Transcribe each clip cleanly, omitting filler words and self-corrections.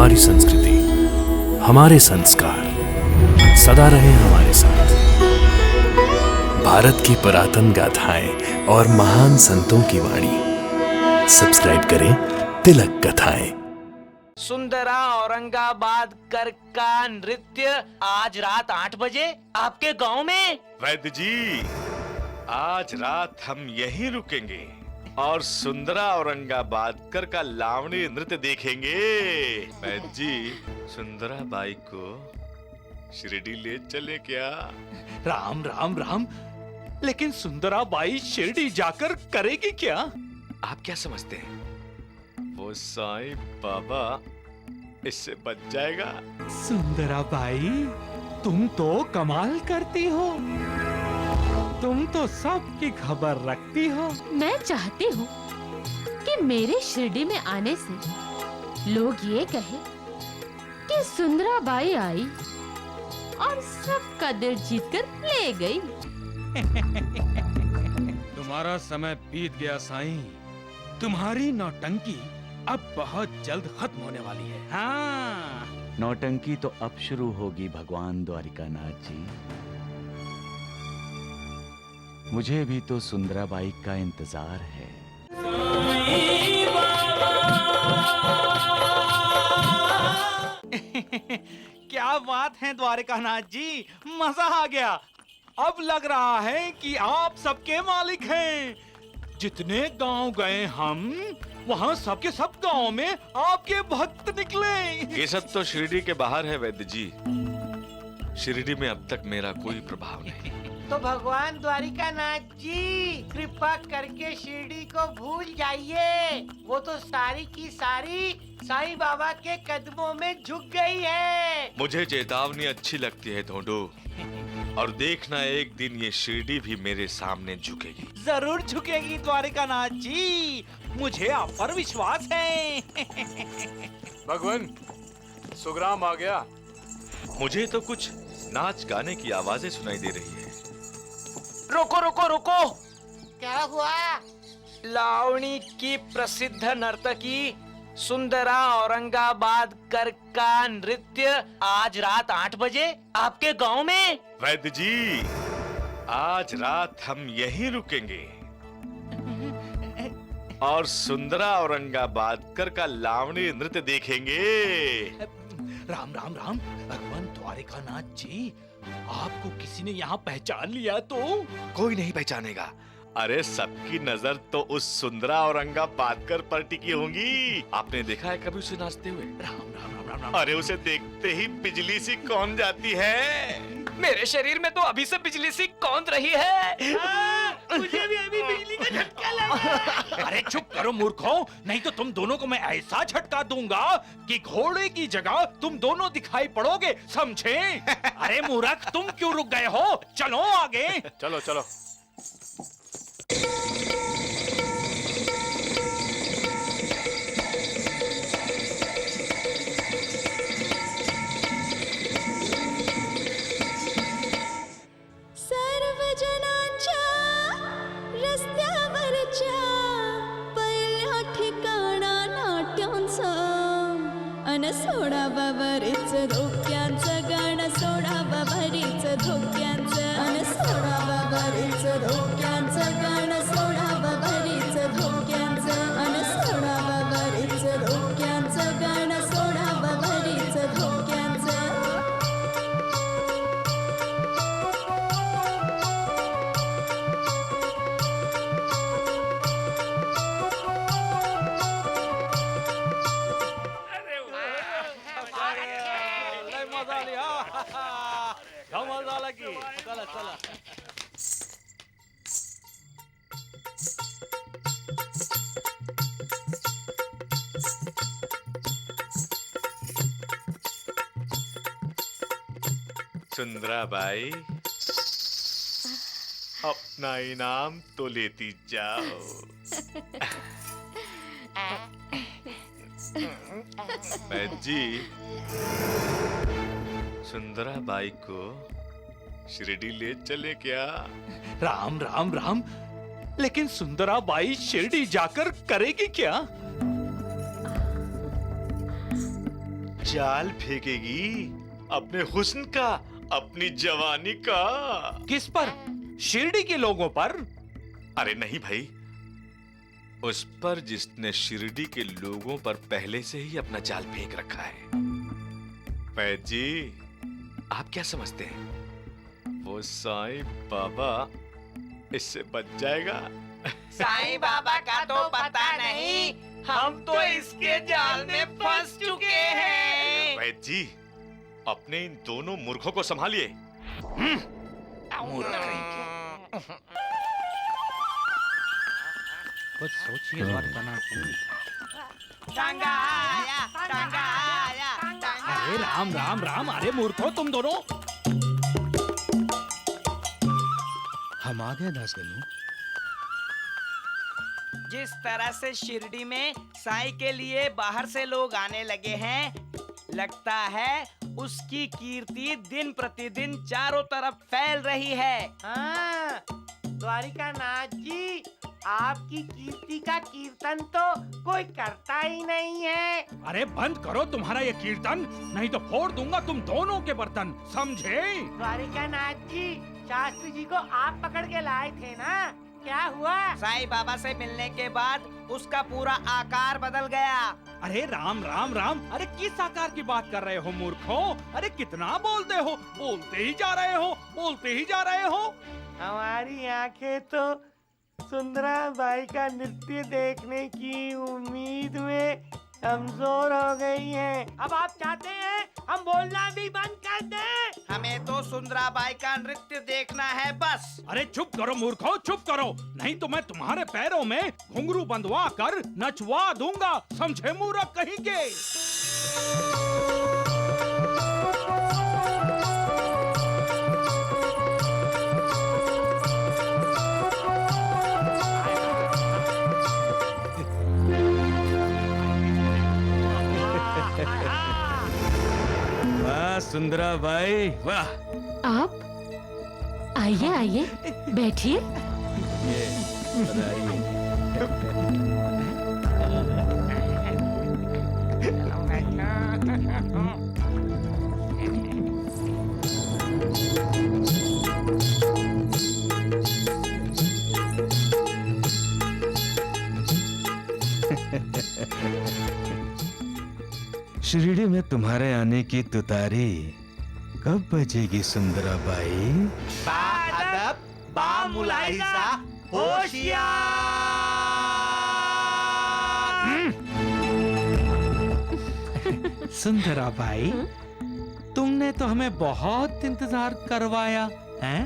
हमारी संस्कृति, हमारे संस्कार सदा रहे हमारे साथ। भारत की पुरातन गाथाएं और महान संतों की वाणी। सब्सक्राइब करें तिलक कथाएं। सुंदरा औरंगाबाद कर का नृत्य आज रात 8 बजे आपके गांव में। वैद्य जी, आज रात हम यहीं रुकेंगे और सुंदरा औरंगाबाद कर का लावणी नृत्य देखेंगे। वैद्य जी, सुंदरा बाई को शिरडी ले चले क्या? राम राम राम, लेकिन सुंदरा बाई शिरडी जाकर करेगी क्या? आप क्या समझते हैं वो साईं बाबा इससे बच जाएगा? सुंदरा बाई, तुम तो कमाल करती हो। तुम तो सबकी खबर रखती हो। मैं चाहती हूँ कि मेरे शिरडी में आने से लोग ये कहें कि सुंदरा बाई आई और सबका दिल जीतकर ले गई। तुम्हारा समय बीत गया साईं। तुम्हारी नौटंकी अब बहुत जल्द खत्म होने वाली है। हाँ, नौटंकी तो अब शुरू होगी भगवान द्वारिकानाथ जी। मुझे भी तो सुंदरा बाई का इंतजार है। क्या बात है द्वारिकानाथ जी, मजा आ गया। अब लग रहा है कि आप सबके मालिक हैं। जितने गांव गए हम, वहाँ सबके सब गांव में आपके भक्त निकले। ये सब तो शिरडी के बाहर है वैद्य जी। शिरडी में अब तक मेरा कोई प्रभाव नहीं। तो भगवान द्वारिकानाथ जी, कृपा करके शिरडी को भूल जाइए। वो तो सारी की सारी साईं बाबा के कदमों में झुक गई है। मुझे चेतावनी अच्छी लगती है ढोंडो, और देखना एक दिन ये शिरडी भी मेरे सामने झुकेगी। जरूर झुकेगी द्वारिकानाथ जी, मुझे आप पर विश्वास है। भगवान, सुग्राम आ गया। मुझे तो कुछ नाच गाने की आवाजें सुनाई दे रही है। रोको रोको रोको, क्या हुआ? लावणी की प्रसिद्ध नर्तकी सुंदरा औरंगाबाद कर का नृत्य आज रात 8 बजे आपके गांव में। वैद्य जी, आज रात हम यहीं रुकेंगे और सुंदरा औरंगाबाद कर का लावणी नृत्य देखेंगे। राम राम राम, भगवान द्वारिकानाथ जी, आपको किसी ने यहाँ पहचान लिया तो? कोई नहीं पहचानेगा। अरे सबकी नजर तो उस सुंदरा औरंगाबाद कर पर टिकी होंगी। आपने देखा है कभी उसे नाचते हुए? राम राम राम राम राम। अरे उसे देखते ही बिजली सी कौन जाती है। मेरे शरीर में तो अभी से बिजली सी कौंध रही है। मुझे भी अभी बिजली का झटका लगा। अरे चुप करो मूर्खों, नहीं तो तुम दोनों को मैं ऐसा झटका दूंगा कि घोड़े की जगह तुम दोनों दिखाई पड़ोगे, समझे? अरे मूर्ख, तुम क्यों रुक गए हो? चलो आगे। चलो चलो। सर्वजनांच्या रस्त्यावरच्या पहिल्या ठिकाणा नाट्यांचं अन सोडावा बरीच धोक्यांचं गाणं, सोडावा बरीच धोक्यांचं अन सोडावा बरीच धोक्यांचं गाणं, सोडावा बरीच धोक्यांचं अन सोडावा बरीच धोक्यांचं गाणं, सोडावा बरीच धोक्यांचं। मजा आली हा, धमाल झाला की। चला चला। सुंदरा बाई, अपना इनाम तो लेती जाओ। वैद्य जी, सुंदरा बाई को शिरडी ले चले क्या? राम राम राम, लेकिन सुंदरा बाई शिरडी जाकर करेगी क्या? जाल फेंकेगी अपने हुस्न का, अपनी जवानी का। किस पर? शिरडी के लोगों पर? अरे नहीं भाई, उस पर जिसने शिरडी के लोगों पर पहले से ही अपना जाल फेंक रखा है। वैद्य जी, आप क्या समझते हैं वो साईं बाबा इससे बच जाएगा? साईं बाबा का तो पता नहीं, हम तो इसके जाल में फंस चुके हैं। वैद्य जी, अपने इन दोनों मूर्खों को संभालिए। कुछ सोचिए बना। टांगा आया, टांगा आया, टांगा। अरे राम राम राम, अरे मूर्खो तुम दोनों। हम आ गए दासगनु। जिस तरह से शिरडी में साईं के लिए बाहर से लोग आने लगे हैं, लगता है उसकी कीर्ति दिन प्रतिदिन चारों तरफ फैल रही है। हाँ, द्वारिकानाथ जी, आपकी कीर्ति का कीर्तन तो कोई करता ही नहीं है। अरे बंद करो तुम्हारा ये कीर्तन, नहीं तो फोड़ दूंगा तुम दोनों के बर्तन, समझे? द्वारिकानाथ जी, शास्त्री जी को आप पकड़ के लाए थे ना, क्या हुआ? साईं बाबा से मिलने के बाद उसका पूरा आकार बदल गया। अरे राम राम राम, अरे किस आकार की बात कर रहे हो मूर्खों? अरे कितना बोलते हो, बोलते ही जा रहे हो, बोलते ही जा रहे हो। हमारी आंखें तो सुंदरा बाई का नृत्य देखने की उम्मीद में कमजोर हो गई हैं। अब आप चाहते हैं हम बोलना भी बंद कर दें? हमें तो सुंदरा बाई का नृत्य देखना है बस। अरे चुप करो मूर्खों, चुप करो, नहीं तो मैं तुम्हारे पैरों में घुंघरू बंधवा कर नचवा दूंगा, समझे मूर्ख कहीं के। वाह सुंदरा बाई, वाह। आप आइए आइए, बैठिए। शिरडी में तुम्हारे आने की तुतारी कब बजेगी सुंदरा बाई? बाअदब, बामुलाहिजा, होशियार। सुंदरा बाई, तुमने तो हमें बहुत इंतजार करवाया है।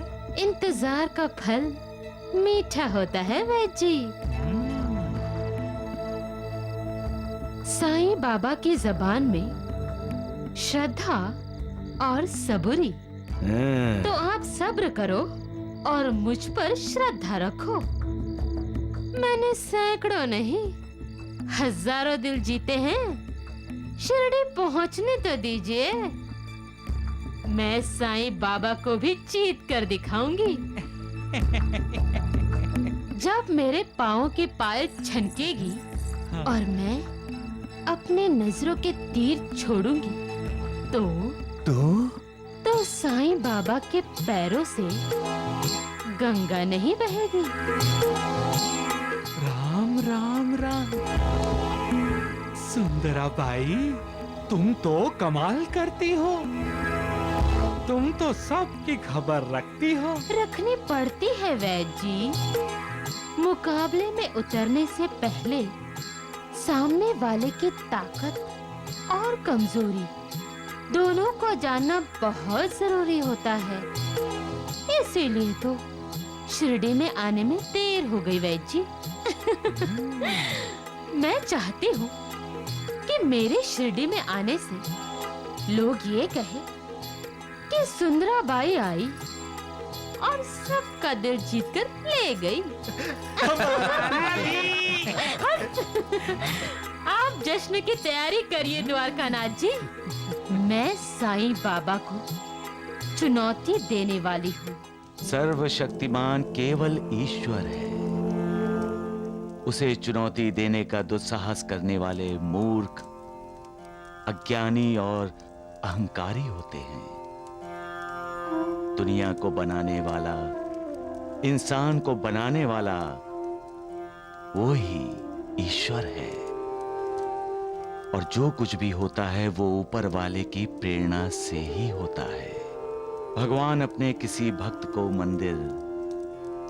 इंतजार का फल मीठा होता है वैद्य जी। साईं बाबा की जबान में श्रद्धा और सबूरी, तो आप सब्र करो और मुझ पर श्रद्धा रखो। मैंने सैकड़ों नहीं हजारों दिल जीते हैं, शिरडी पहुंचने तो दीजिए। मैं साईं बाबा को भी जीत कर दिखाऊंगी। जब मेरे पाँव की पायल छनकेगी और मैं अपने नजरों के तीर छोड़ूंगी, तो साईं बाबा के पैरों से गंगा नहीं बहेगी। राम राम राम। सुंदरा बाई, तुम तो कमाल करती हो, तुम तो सबकी खबर रखती हो। रखनी पड़ती है वैद्य जी। मुकाबले में उतरने से पहले सामने वाले की ताकत और कमजोरी दोनों को जानना बहुत जरूरी होता है। इसीलिए तो शिरडी में आने में देर हो गई वैद्य जी। मैं चाहती हूँ कि मेरे शिरडी में आने से लोग ये कहें कि सुंदरा बाई आई और सबका दिल जीत कर ले गई। आप जश्न की तैयारी करिए द्वारकानाथ जी। मैं साईं बाबा को चुनौती देने वाली हूँ। सर्वशक्तिमान केवल ईश्वर है। उसे चुनौती देने का दुस्साहस करने वाले मूर्ख अज्ञानी और अहंकारी होते हैं। दुनिया को बनाने वाला, इंसान को बनाने वाला वो ही ईश्वर है। और जो कुछ भी होता है वो ऊपर वाले की प्रेरणा से ही होता है। भगवान अपने किसी भक्त को मंदिर,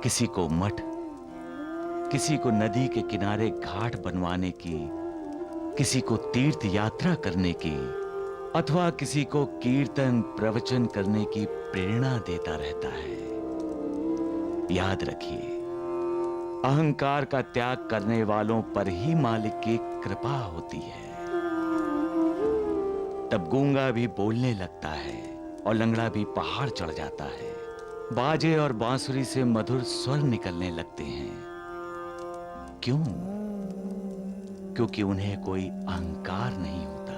किसी को मठ, किसी को नदी के किनारे घाट बनवाने की, किसी को तीर्थ यात्रा करने की, अथवा किसी को कीर्तन प्रवचन करने की प्रेरणा देता रहता है। याद रखिए, अहंकार का त्याग करने वालों पर ही मालिक की कृपा होती है। तब गूंगा भी बोलने लगता है और लंगड़ा भी पहाड़ चढ़ जाता है। बाजे और बांसुरी से मधुर स्वर निकलने लगते हैं। क्यों? क्योंकि उन्हें कोई अहंकार नहीं होता।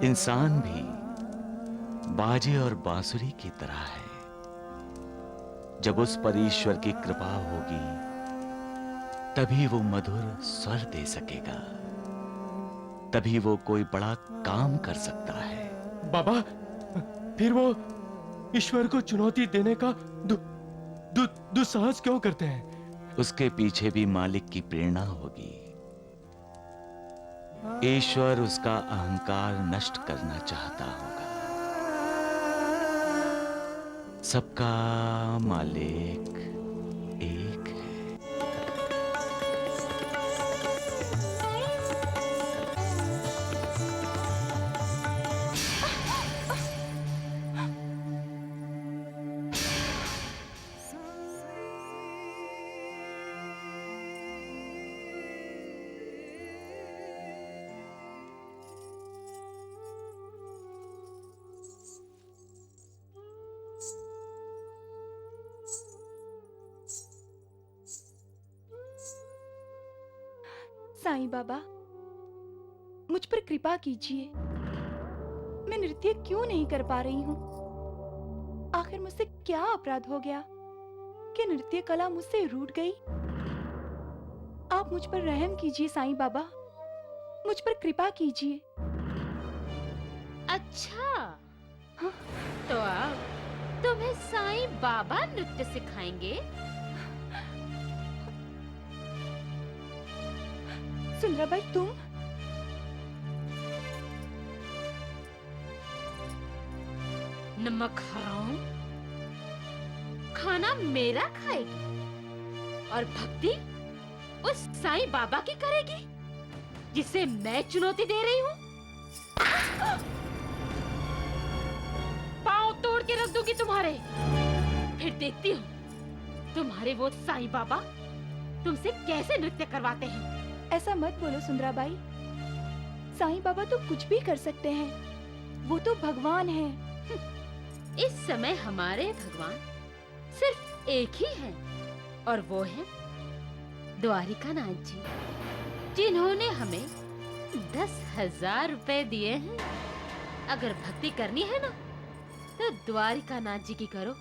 इंसान भी बाजे और बांसुरी की तरह है। जब उस पर ईश्वर की कृपा होगी तभी वो मधुर स्वर दे सकेगा, तभी वो कोई बड़ा काम कर सकता है। बाबा, फिर वो ईश्वर को चुनौती देने का दुस्साहस क्यों करते हैं? उसके पीछे भी मालिक की प्रेरणा होगी। ईश्वर उसका अहंकार नष्ट करना चाहता होगा। सबका मालिक एक है। साईं बाबा, मुझ पर कृपा कीजिए। मैं नृत्य क्यों नहीं कर पा रही हूँ? आखिर मुझसे क्या अपराध हो गया कि नृत्य कला मुझसे रूठ गई? आप मुझ पर रहम कीजिए साईं बाबा, मुझ पर कृपा कीजिए। अच्छा, तो अब तुम्हें साईं बाबा नृत्य सिखाएंगे? सुंदराबाई, तुम? नमक हराम, खाना मेरा खाएगी और भक्ति उस साईं बाबा की करेगी जिसे मैं चुनौती दे रही हूँ। पाँव तोड़ के रख दूंगी तुम्हारे। फिर देखती हूँ तुम्हारे वो साईं बाबा तुमसे कैसे नृत्य करवाते हैं। ऐसा मत बोलो सुंदराबाई, साईं बाबा तो कुछ भी कर सकते हैं, वो तो भगवान हैं। इस समय हमारे भगवान सिर्फ एक ही है और वो है द्वारिकानाथ जी, जिन्होंने हमें 10,000 रुपए दिए हैं। अगर भक्ति करनी है ना तो द्वारिकानाथ जी की करो,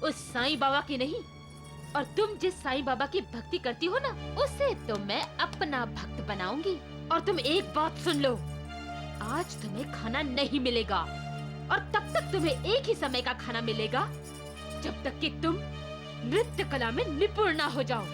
उस साईं बाबा की नहीं। और तुम जिस साईं बाबा की भक्ति करती हो ना, उसे तो मैं अपना भक्त बनाऊंगी। और तुम एक बात सुन लो, आज तुम्हें खाना नहीं मिलेगा और तब तक तुम्हें एक ही समय का खाना मिलेगा जब तक कि तुम नृत्य कला में निपुण ना हो जाओ।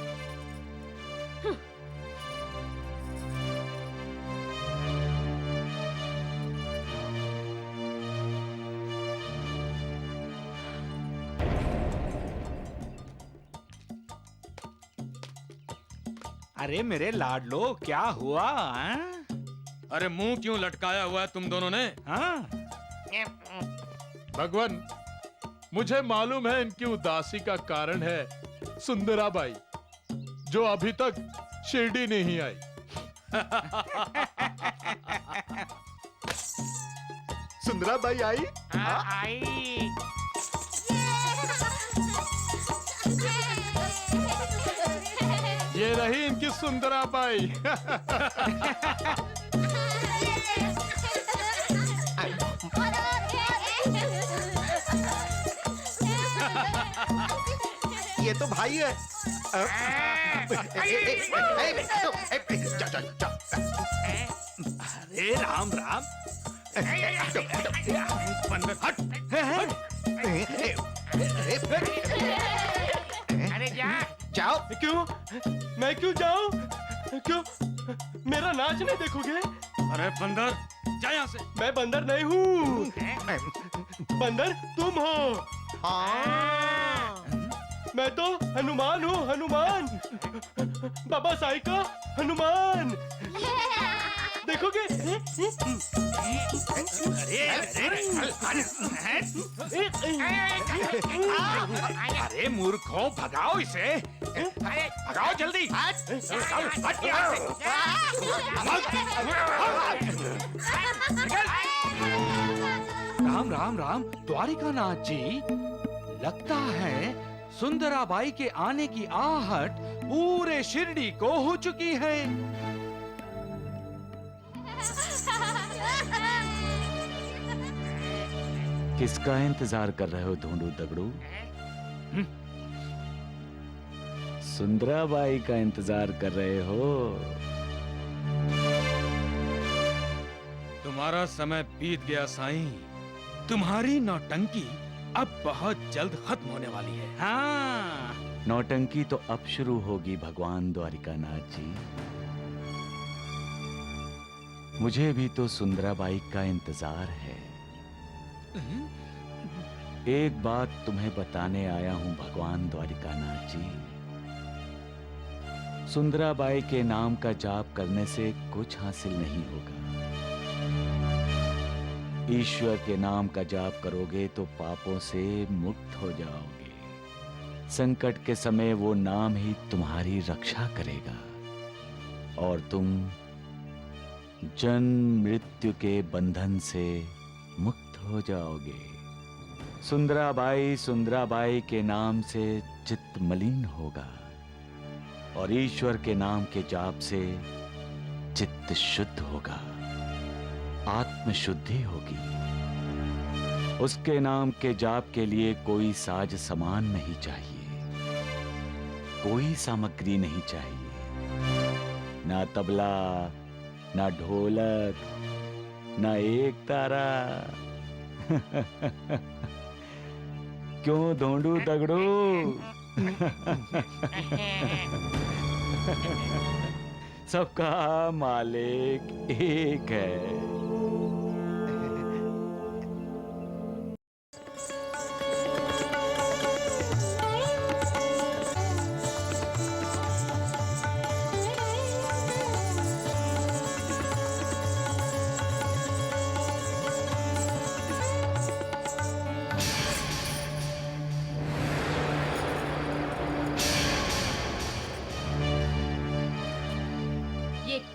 अरे मेरे लाडलो, क्या हुआ? अरे मुंह क्यों लटकाया हुआ है तुम दोनों ने? हाँ? भगवान, मुझे मालूम है इनकी उदासी का कारण है सुंदराबाई, जो अभी तक शिरडी नहीं आई। सुंदराबाई आई? आई। ये रही इनकी सुंदराबाई। ये तो भाई है। हे राम राम। बंदर हट। अरे जा। जाओ। क्यों? मैं क्यों जाऊं? क्यों? मेरा नाच नहीं देखोगे? अरे बंदर जा यहाँ से। मैं बंदर नहीं हूँ। बंदर तुम हो। हाँ। मैं तो हनुमान हूँ, हनुमान। बाबा साई का हनुमान। देखोगे? अरे मूर्खों, भगाओ इसे। भगाओ जल्दी। राम राम राम द्वारिकानाथ जी, लगता है सुंदराबाई के आने की आहट पूरे शिरडी को हो चुकी है। किसका इंतजार कर रहे हो ढूंढू दगड़ू? सुंदराबाई का इंतजार कर रहे हो? तुम्हारा समय बीत गया साईं। तुम्हारी नौटंकी अब बहुत जल्द खत्म होने वाली है। हाँ। नौटंकी तो अब शुरू होगी भगवान द्वारिकानाथ जी। मुझे भी तो सुंदराबाई का इंतजार है। एक बात तुम्हें बताने आया हूं भगवान द्वारिकानाथ जी। सुंदराबाई के नाम का जाप करने से कुछ हासिल नहीं होगा। ईश्वर के नाम का जाप करोगे तो पापों से मुक्त हो जाओगे। संकट के समय वो नाम ही तुम्हारी रक्षा करेगा और तुम जन्म मृत्यु के बंधन से मुक्त हो जाओगे। सुंदराबाई के नाम से चित्त मलिन होगा और ईश्वर के नाम के जाप से चित्त शुद्ध होगा, आत्म शुद्धि होगी। उसके नाम के जाप के लिए कोई साज सामान नहीं चाहिए, कोई सामग्री नहीं चाहिए, ना तबला, ना ढोलक, ना एक तारा। क्यों ढूंढू दगड़ू? सबका मालिक एक है।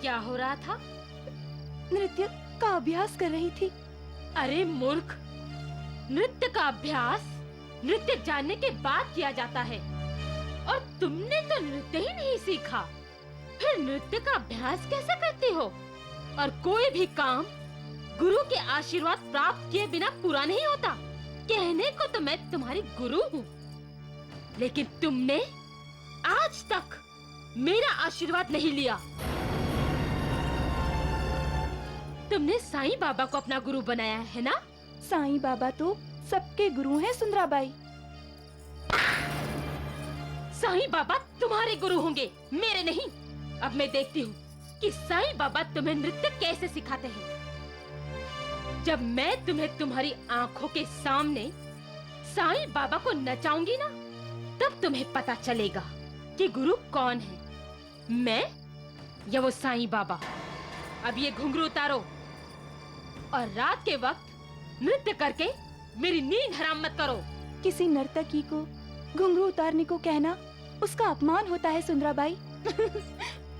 क्या हो रहा था? नृत्य का अभ्यास कर रही थी। अरे मूर्ख, नृत्य का अभ्यास नृत्य जानने के बाद किया जाता है और तुमने तो नृत्य ही नहीं सीखा, फिर नृत्य का अभ्यास कैसे करती हो? और कोई भी काम गुरु के आशीर्वाद प्राप्त किए बिना पूरा नहीं होता। कहने को तो मैं तुम्हारी गुरु हूँ, लेकिन तुमने आज तक मेरा आशीर्वाद नहीं लिया। तुमने साईं बाबा को अपना गुरु बनाया है ना? साईं बाबा तो सबके गुरु हैं सुंदराबाई। साईं बाबा तुम्हारे गुरु होंगे, मेरे नहीं। अब मैं देखती हूँ कि साईं बाबा तुम्हें नृत्य कैसे सिखाते हैं। जब मैं तुम्हें तुम्हारी आंखों के सामने साईं बाबा को नचाऊंगी ना, तब तुम्हें पता चलेगा कि गुरु कौन है, मैं या वो साईं बाबा। अब ये घुंघरू उतारो और रात के वक्त नृत्य करके मेरी नींद हराम मत करो। किसी नर्तकी को घुंघरू उतारने को कहना उसका अपमान होता है सुंदराबाई।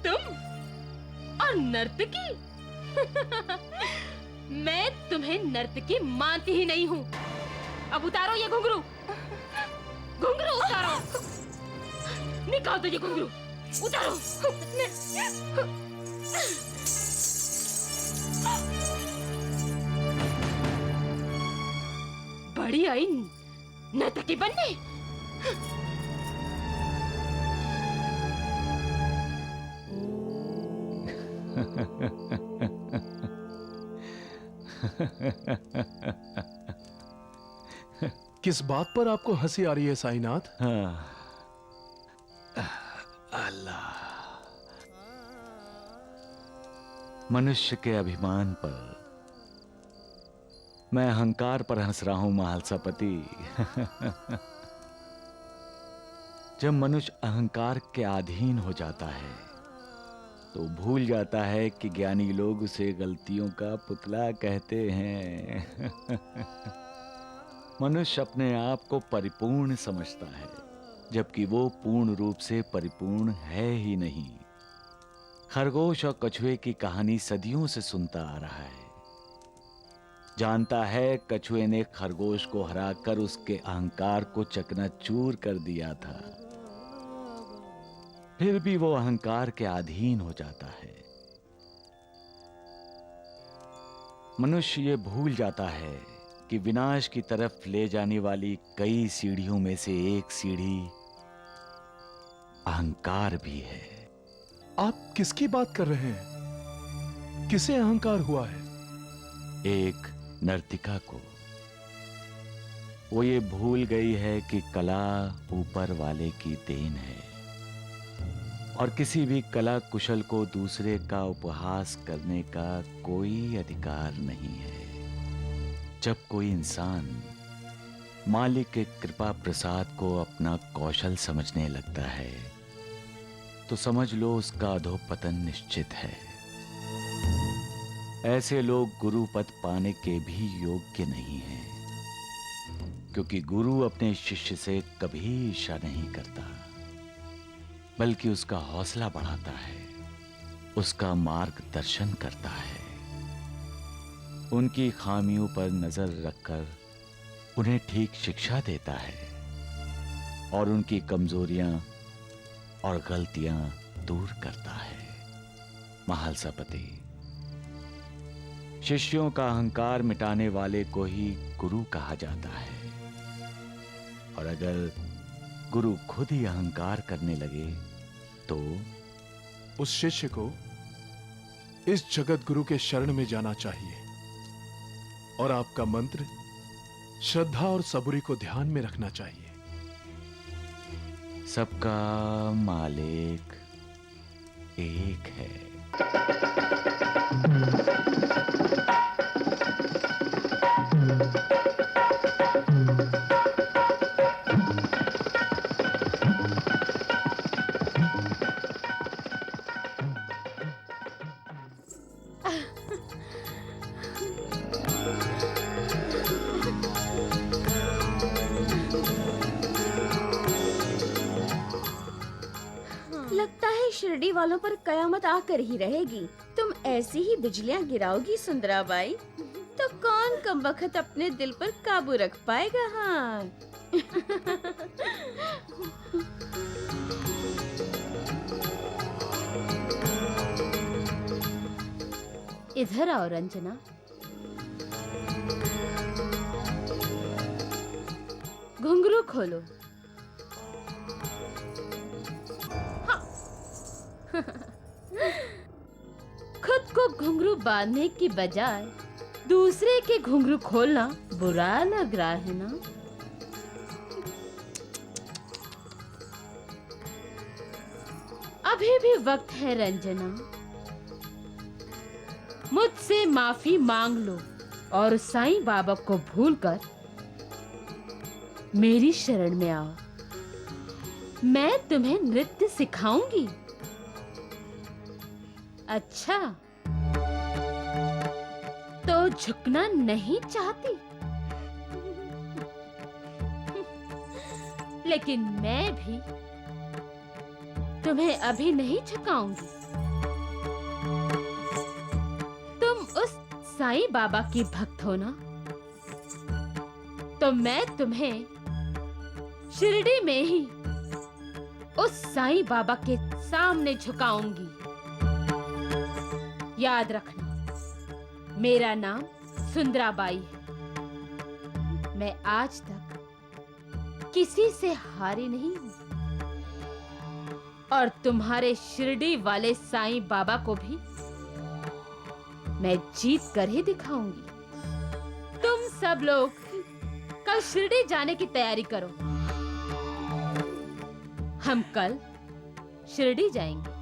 तुम और नर्तकी? मैं तुम्हें नर्तकी मानती ही नहीं हूँ। अब उतारो ये घुंघरू, घुंघरू उतारो। निकाल दो ये घुंघरू, उतारो। बड़ी आई नर्तकी बनने। किस बात पर आपको हंसी आ रही है साईनाथ? अल्लाह, मनुष्य के अभिमान पर। मैं अहंकार पर हंस रहा हूं महालसापति। जब मनुष्य अहंकार के अधीन हो जाता है तो भूल जाता है कि ज्ञानी लोग उसे गलतियों का पुतला कहते हैं। मनुष्य अपने आप को परिपूर्ण समझता है, जबकि वो पूर्ण रूप से परिपूर्ण है ही नहीं। खरगोश और कछुए की कहानी सदियों से सुनता आ रहा है। जानता है कछुए ने खरगोश को हराकर उसके अहंकार को चकनाचूर कर दिया था, फिर भी वो अहंकार के अधीन हो जाता है। मनुष्य ये भूल जाता है कि विनाश की तरफ ले जाने वाली कई सीढ़ियों में से एक सीढ़ी अहंकार भी है। आप किसकी बात कर रहे हैं? किसे अहंकार हुआ है? एक नर्तिका को। वो ये भूल गई है कि कला ऊपर वाले की देन है और किसी भी कला कुशल को दूसरे का उपहास करने का कोई अधिकार नहीं है। जब कोई इंसान मालिक के कृपा प्रसाद को अपना कौशल समझने लगता है तो समझ लो उसका अधोपतन निश्चित है। ऐसे लोग गुरु पद पाने के भी योग्य नहीं हैं, क्योंकि गुरु अपने शिष्य से कभी ईर्ष्या नहीं करता, बल्कि उसका हौसला बढ़ाता है, उसका मार्गदर्शन करता है, उनकी खामियों पर नजर रखकर उन्हें ठीक शिक्षा देता है और उनकी कमजोरियां और गलतियां दूर करता है। महालसापति, शिष्यों का अहंकार मिटाने वाले को ही गुरु कहा जाता है, और अगर गुरु खुद ही अहंकार करने लगे तो उस शिष्य को इस जगत गुरु के शरण में जाना चाहिए और आपका मंत्र श्रद्धा और सबूरी को ध्यान में रखना चाहिए। सबका मालिक एक है। लगता है शिरडी वालों पर कयामत आकर ही रहेगी। तुम ऐसी ही बिजलियां गिराओगी सुंदराबाई, तो कौन कमबख्त अपने दिल पर काबू रख पाएगा? हाँ। इधर आओ रंजना। घुंघरू खोलो। खुद को घुंघरू बांधने की बजाय दूसरे के घुंघरू खोलना बुरा लग रहा है ना? अभी भी वक्त है रंजना, मुझसे माफी मांग लो और साईं बाबा को भूलकर मेरी शरण में आओ। मैं तुम्हें नृत्य सिखाऊंगी। अच्छा, तो झुकना नहीं चाहती? लेकिन मैं भी तुम्हें अभी नहीं झुकाऊंगी। तुम उस साईं बाबा की भक्त हो ना, तो मैं तुम्हें शिरडी में ही उस साईं बाबा के सामने झुकाऊंगी। याद रखना, मेरा नाम सुंदराबाई है। मैं आज तक किसी से हारी नहीं हूं और तुम्हारे शिरडी वाले साईं बाबा को भी मैं जीत कर ही दिखाऊंगी। सब लोग कल शिरडी जाने की तैयारी करो। हम कल शिरडी जाएंगे।